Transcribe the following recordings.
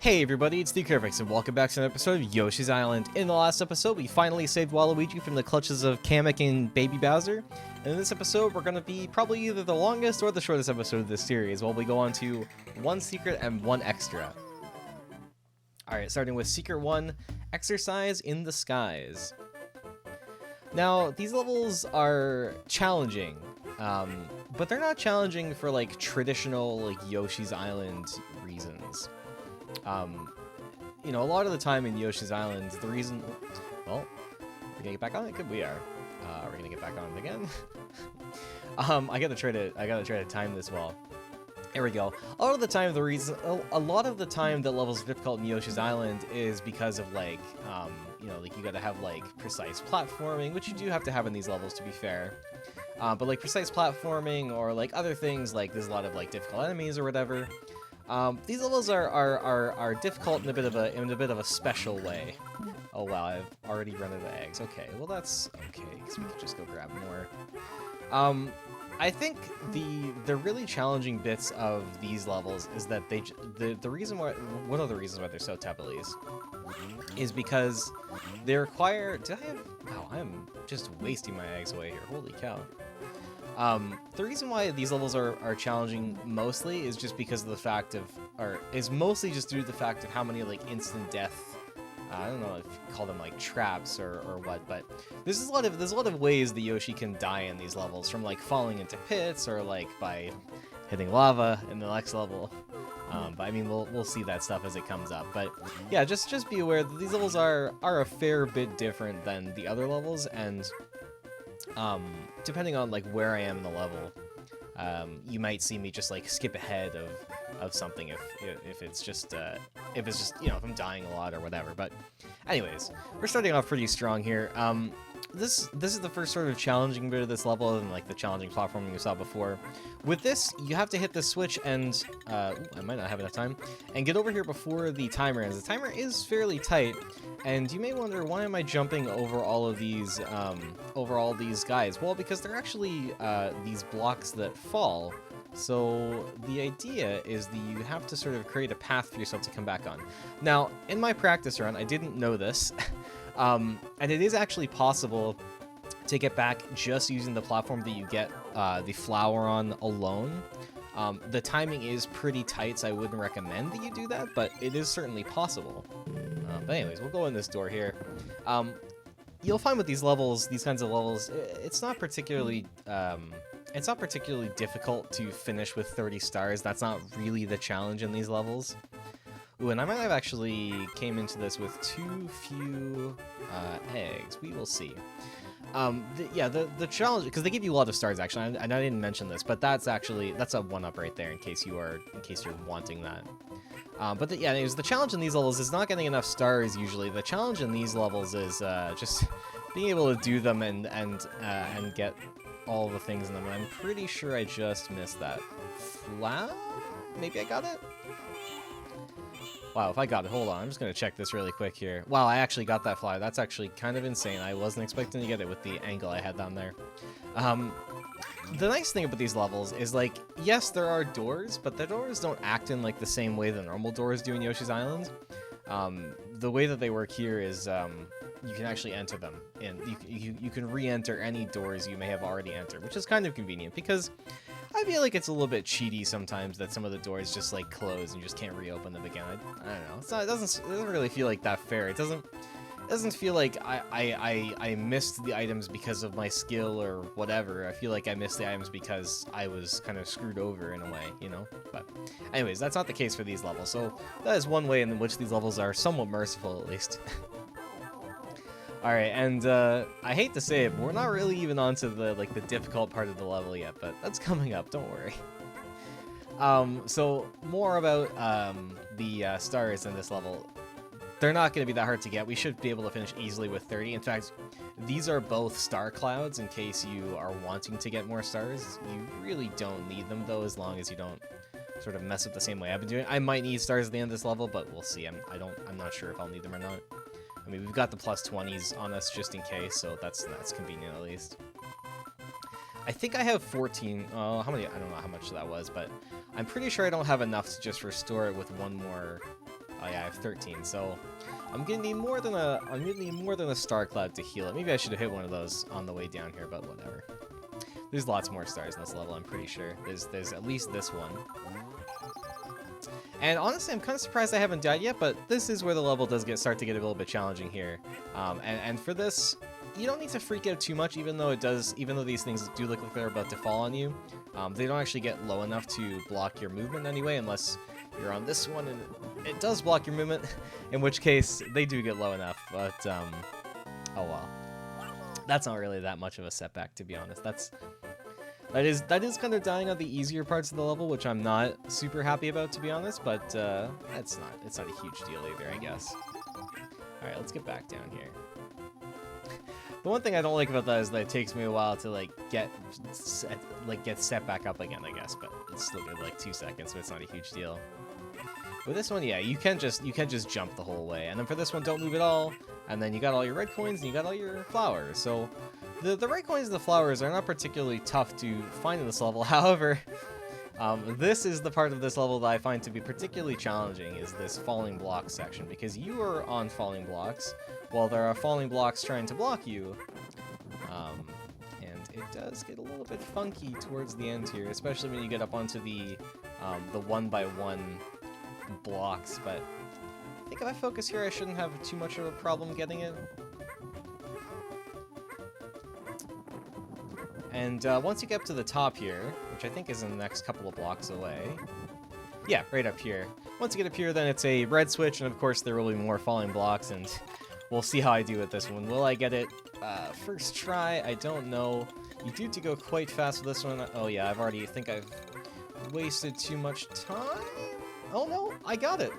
Hey everybody, it's the Curvix, and welcome back to an episode of Yoshi's Island. In the last episode, we finally saved Waluigi from the clutches of Kamek and Baby Bowser. And in this episode, we're going to be probably either the longest or the shortest episode of this series, while we go on to one secret and one extra. Alright, starting with Secret 1, Exercise in the Skies. Now, these levels are challenging, but they're not challenging for like traditional like Yoshi's Island reasons. You know, a lot of the time in Yoshi's Island, the reason... Well, we're gonna get back on it? Good, we are. We're gonna get back on it again. I gotta try to time this well. There we go. A lot of the time, the levels are difficult in Yoshi's Island is because of like, you know, like you gotta have like precise platforming, which you do have to have in these levels, to be fair. But like precise platforming or like other things, like there's a lot of like difficult enemies or whatever. These levels are difficult in a bit of a special way. Oh wow, I've already run out of eggs. Okay, well that's okay, because we can just go grab more. I think the really challenging bits of these levels is that the reason why, one of the reasons why they're so tough at least, is because they require. Wow, I'm just wasting my eggs away here. Holy cow. The reason why these levels are challenging mostly is just because of the fact of, or is mostly just due to the fact of how many like instant death, I don't know if you call them like traps or what, but there's a lot of ways that Yoshi can die in these levels, from like falling into pits or like by hitting lava in the next level. But I mean, we'll see that stuff as it comes up. But yeah, just be aware that these levels are a fair bit different than the other levels, and depending on like where I am in the level, you might see me just like skip ahead of something if it's just you know, if I'm dying a lot or whatever. But anyways, we're starting off pretty strong here. This is the first sort of challenging bit of this level, and like the challenging platforming you saw before. With this, you have to hit the switch and I might not have enough time, and get over here before the timer ends. The timer is fairly tight, and you may wonder, why am I jumping over all of these guys? Well, because they're actually these blocks that fall. So the idea is that you have to sort of create a path for yourself to come back on. Now, in my practice run, I didn't know this, and it is actually possible to get back just using the platform that you get the flower on alone. The timing is pretty tight, so I wouldn't recommend that you do that, but it is certainly possible. But anyways, we'll go in this door here. You'll find with these levels, these kinds of levels, it's not particularly difficult to finish with 30 stars. That's not really the challenge in these levels. Ooh, and I might have actually came into this with too few eggs. We will see. The challenge, because they give you a lot of stars actually, and I didn't mention this, but that's a 1-up right there in case you're wanting that. Anyways, the challenge in these levels is not getting enough stars usually. The challenge in these levels is just being able to do them and get all the things in them. And I'm pretty sure I just missed that flower. Maybe I got it. Wow, if I got it, hold on, I'm just gonna check this really quick here. Wow, I actually got that flower. That's actually kind of insane. I wasn't expecting to get it with the angle I had down there. The nice thing about these levels is, like, yes, there are doors, but the doors don't act in like the same way the normal doors do in Yoshi's Island. The way that they work here is you can actually enter them, and you can re-enter any doors you may have already entered, which is kind of convenient, because I feel like it's a little bit cheaty sometimes that some of the doors just like close and you just can't reopen them again. I don't know. It doesn't really feel like that fair. It doesn't feel like I missed the items because of my skill or whatever. I feel like I missed the items because I was kind of screwed over in a way, you know? But anyways, that's not the case for these levels. So that is one way in which these levels are somewhat merciful, at least. Alright, and I hate to say it, but we're not really even onto the difficult part of the level yet, but that's coming up, don't worry. So more about the stars in this level. They're not going to be that hard to get. We should be able to finish easily with 30. In fact, these are both star clouds in case you are wanting to get more stars. You really don't need them, though, as long as you don't sort of mess up the same way I've been doing. I might need stars at the end of this level, but we'll see. I'm not sure if I'll need them or not. I mean, we've got the plus 20s on us just in case, so that's convenient at least. I think I have 14. How many? I don't know how much that was, but I'm pretty sure I don't have enough to just restore it with one more Oh yeah, I have 13, so I'm gonna need more than a star cloud to heal it. Maybe I should have hit one of those on the way down here, but whatever. There's lots more stars in this level, I'm pretty sure. There's at least this one. And honestly, I'm kind of surprised I haven't died yet, but this is where the level does start to get a little bit challenging here. And for this, you don't need to freak out too much, even though these things do look like they're about to fall on you. They don't actually get low enough to block your movement anyway, unless you're on this one and it does block your movement, in which case they do get low enough, but oh well. That's not really that much of a setback, to be honest. That is kind of dying on the easier parts of the level, which I'm not super happy about, to be honest, but it's not a huge deal either, I guess. Alright, let's get back down here. The one thing I don't like about that is that it takes me a while to get set back up again, I guess, but it's still good, like 2 seconds, so it's not a huge deal. With this one, yeah, you can just jump the whole way, and then for this one, don't move at all, and then you got all your red coins and you got all your flowers. So the red coins and the flowers are not particularly tough to find in this level. However, this is the part of this level that I find to be particularly challenging, is this falling blocks section, because you are on falling blocks while there are falling blocks trying to block you. And it does get a little bit funky towards the end here, especially when you get up onto the 1x1 blocks, but I think if I focus here I shouldn't have too much of a problem getting it. And once you get up to the top here, which I think is in the next couple of blocks away, yeah, right up here. Once you get up here, then it's a red switch, and of course there will be more falling blocks, and we'll see how I do with this one. Will I get it first try? I don't know. You do have to go quite fast with this one. Oh yeah, I think I've wasted too much time. Oh no, I got it.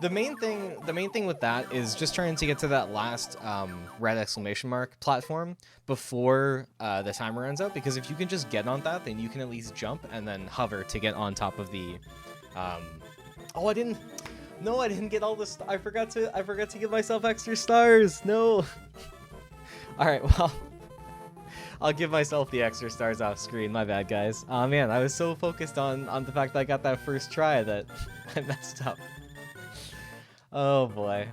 The main thing with that is just trying to get to that last red exclamation mark platform before the timer runs out, because if you can just get on that, then you can at least jump and then hover to get on top of the oh, I didn't get all this. I forgot to give myself extra stars. No. All right, well, I'll give myself the extra stars off screen. My bad, guys. Oh man, I was so focused on the fact that I got that first try that I messed up. Oh boy.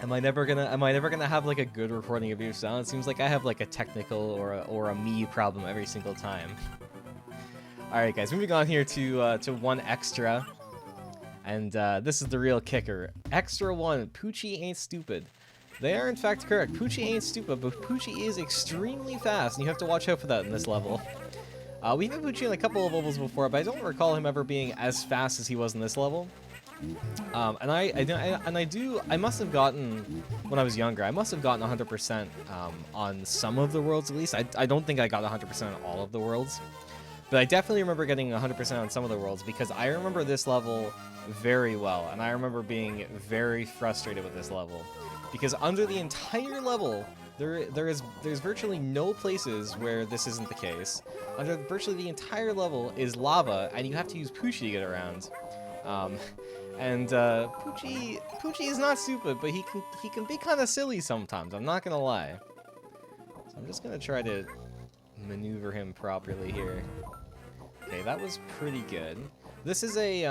Am I never gonna have like a good recording of your sound? It seems like I have like a technical or a me problem every single time. All right, guys, moving on here to one extra, and this is the real kicker. Extra one. Poochy ain't stupid. They are in fact correct. Poochy ain't stupid, but Poochy is extremely fast, and you have to watch out for that in this level. We've had Poochy in a couple of levels before, but I don't recall him ever being as fast as he was in this level. And I must have gotten, when I was younger, I must have gotten 100% on some of the worlds at least. I don't think I got 100% on all of the worlds, but I definitely remember getting 100% on some of the worlds, because I remember this level very well, and I remember being very frustrated with this level, because under the entire level, there's virtually no places where this isn't the case. Under virtually the entire level is lava, and you have to use Poochy to get around. And Poochy is not stupid, but he can be kind of silly sometimes. I'm not gonna lie. So I'm just gonna try to maneuver him properly here. Okay, that was pretty good. This is a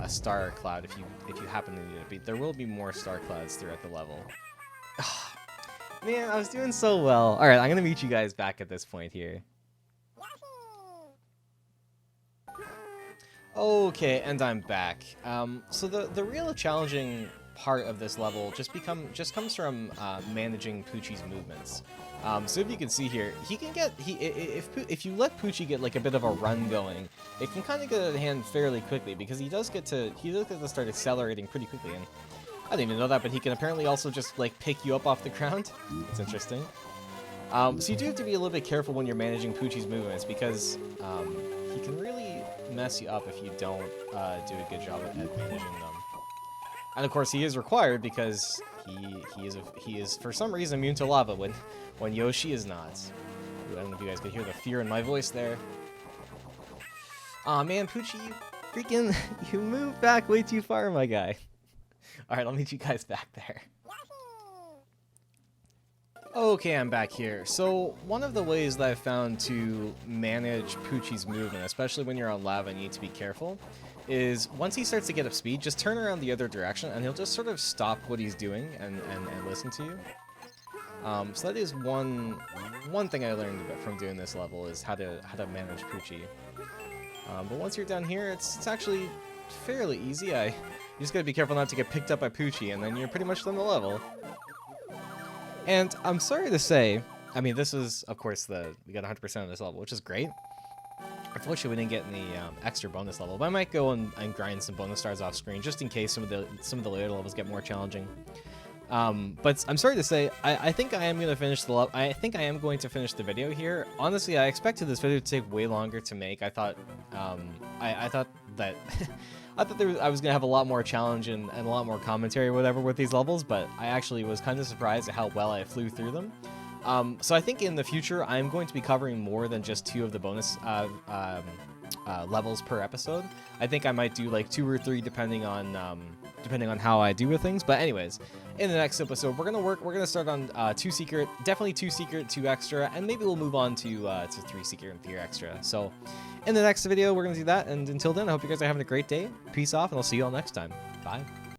star cloud if you happen to need it. But there will be more star clouds throughout the level. Man, I was doing so well. All right, I'm gonna meet you guys back at this point here. Okay, and I'm back. So the real challenging part of this level just comes from managing Poochy's movements. So if you can see here, he can get if you let Poochy get like a bit of a run going, it can kind of get out of hand fairly quickly, because he does get to start accelerating pretty quickly. And I didn't even know that, but he can apparently also just like pick you up off the ground. It's interesting. So you do have to be a little bit careful when you're managing Poochy's movements, because he can really mess you up if you don't do a good job at managing them. And of course, he is required, because he is for some reason immune to lava when Yoshi is not. Ooh, I don't know if you guys could hear the fear in my voice there. Aw man, Poochy, you moved back way too far, my guy. All right, I'll meet you guys back there. Okay, I'm back here. So one of the ways that I've found to manage Poochy's movement, especially when you're on lava and you need to be careful, is once he starts to get up speed, just turn around the other direction and he'll just sort of stop what he's doing and listen to you. So that is one thing I learned from doing this level, is how to manage Poochy. But once you're down here, it's actually fairly easy. You just gotta be careful not to get picked up by Poochy, and then you're pretty much done the level. And I'm sorry to say, I mean, this is, of course, we got 100% of this level, which is great. Unfortunately, we didn't get any extra bonus level, but I might go and grind some bonus stars off screen, just in case some of the later levels get more challenging. But I'm sorry to say, I think I am going to finish I think I am going to finish the video here. Honestly, I expected this video to take way longer to make. I thought, I thought that I thought I was going to have a lot more challenge and a lot more commentary or whatever with these levels, but I actually was kind of surprised at how well I flew through them. So I think in the future, I'm going to be covering more than just 2 of the bonus levels per episode. I think I might do like 2 or 3 depending on how I do with things. But anyways, in the next episode, we're gonna start on 2 secret, definitely 2 secret, 2 extra, and maybe we'll move on to 3 secret and 3 extra. So in the next video, we're gonna do that. And until then, I hope you guys are having a great day. Peace off, and I'll see you all next time. Bye.